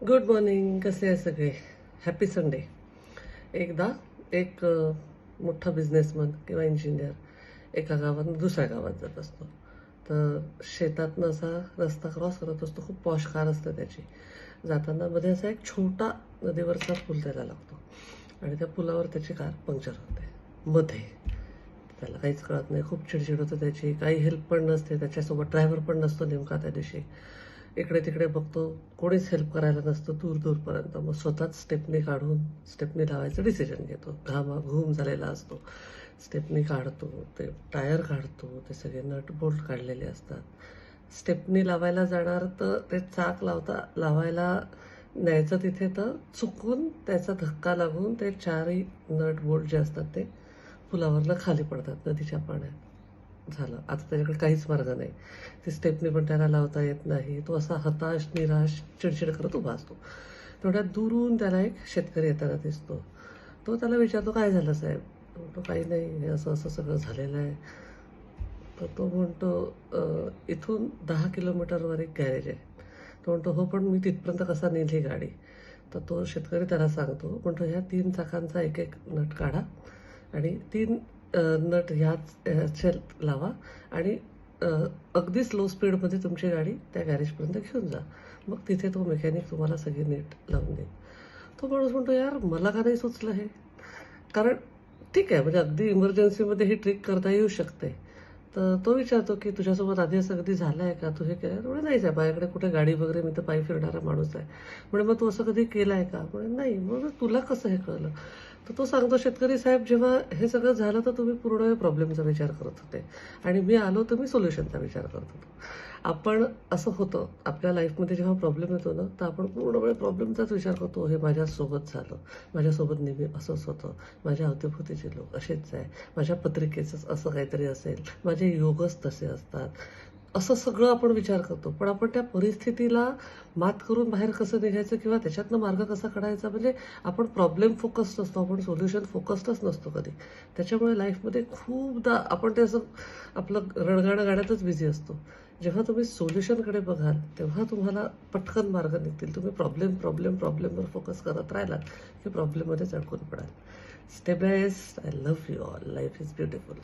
Good morning. कसे आहे सगळे? Happy Sunday. एकदा एक मोठा बिझनेसमन किंवा इंजिनियर एका गावातून दुसऱ्या गावात जात असतो. तर शेतातनं असा रस्ता क्रॉस करत असतो. खूप पॉश कार असते त्याची. जाताना मध्ये असा एक छोटा नदीवरचा पूल त्याला लागतो आणि त्या पुलावर त्याची कार पंक्चर होते मध्ये. त्याला काहीच कळत नाही. खूप चिडचिड होते त्याची. काही हेल्प पण नसते. त्याच्यासोबत ड्रायव्हर पण नसतो नेमका त्या दिवशी. इकडे तिकडे बघतो, कोणीच हेल्प करायला नसतं दूर दूरपर्यंत. मग स्वतःच स्टेपनी काढून स्टेपनी लावायचं डिसिजन घेतो. घूम झालेला असतो. स्टेपनी काढतो, ते टायर काढतो, ते सगळे नट बोल्ट काढलेले असतात. स्टेपनी लावायला जाणार तर ते चाक लावायला न्यायचं तिथे, तर चुकून त्याचा धक्का लागून ते चारही नट बोल्ट जे असतात ते पुलावरनं खाली पडतात नदीच्या पाण्यात. झालं. आता त्याच्याकडे काहीच मार्ग नाही. ती स्टेपनी पण त्याला लावता येत नाही. तो असा हताश, निराश, चिडचिड करत उभा असतो. तेवढ्यात दुरून त्याला एक शेतकरी येताना दिसतो. तो त्याला विचारतो, काय झालं साहेब? तो म्हणतो, काही नाही, हे असं असं सगळं झालेलं आहे. तर तो म्हणतो, इथून 10 किलोमीटरवर एक गॅरेज आहे. तो म्हणतो, हो, पण मी तिथपर्यंत कसा नेईल ही गाडी? तर तो शेतकरी त्याला सांगतो, म्हणतो, ह्या 3 चाकांचा एक एक नट काढा आणि 3 नट ह्याचे लावा आणि अगदी स्लो स्पीडमध्ये तुमची गाडी त्या गॅरेजपर्यंत घेऊन जा. मग तिथे तो मेकॅनिक तुम्हाला सगळी नीट लावून देईल. तो माणूस म्हणतो, यार मला का नाही सुचलं हे? कारण ठीक आहे, म्हणजे अगदी इमर्जन्सीमध्ये ही ट्रिक करता येऊ शकते. तर तो विचारतो, की तुझ्यासोबत आधी असं कधी झालं आहे का? तू हे केलं? म्हणे, नाही साहेब, माझ्याकडे कुठे गाडी वगैरे, मी तर पायी फिरणारा माणूस आहे. म्हणे, मग तू असं कधी केलं आहे का? म्हणे, नाही. मग तुला कसं हे कळलं? तर तो सांगतो, शेतकरी साहेब, जेव्हा हे सगळं झालं तर तुम्ही पूर्ण वेळ प्रॉब्लेमचा विचार करत होते आणि मी आलो तर मी सोल्युशनचा विचार करत होतो. आपण असं होतं आपल्या लाईफमध्ये, जेव्हा प्रॉब्लेम येतो ना, तर आपण पूर्ण वेळ प्रॉब्लेमचाच विचार करतो. हे माझ्यासोबत झालं, माझ्यासोबत नेहमी असंच होतं, माझ्या अवतीभोवतीचे लोक असेच आहे, माझ्या पत्रिकेचंच असं काहीतरी असेल, माझे योगच तसे असतात, असं सगळं आपण विचार करतो. पण आपण त्या परिस्थितीला मात करून बाहेर कसं निघायचं किंवा त्याच्यातनं मार्ग कसा काढायचा, म्हणजे आपण प्रॉब्लेम फोकस्ड नसतो, आपण सोल्युशन फोकस्डच नसतो कधी. त्याच्यामुळे लाईफमध्ये खूपदा आपण ते असं आपलं रणगाणं गाण्यातच बिझी असतो. जेव्हा तुम्ही सोल्युशनकडे बघाल तेव्हा तुम्हाला पटकन मार्ग निघतील. तुम्ही प्रॉब्लेमवर फोकस करत राहिलात की प्रॉब्लेममध्येच अडकून पडाल. Stay best. I love you all. Life is beautiful.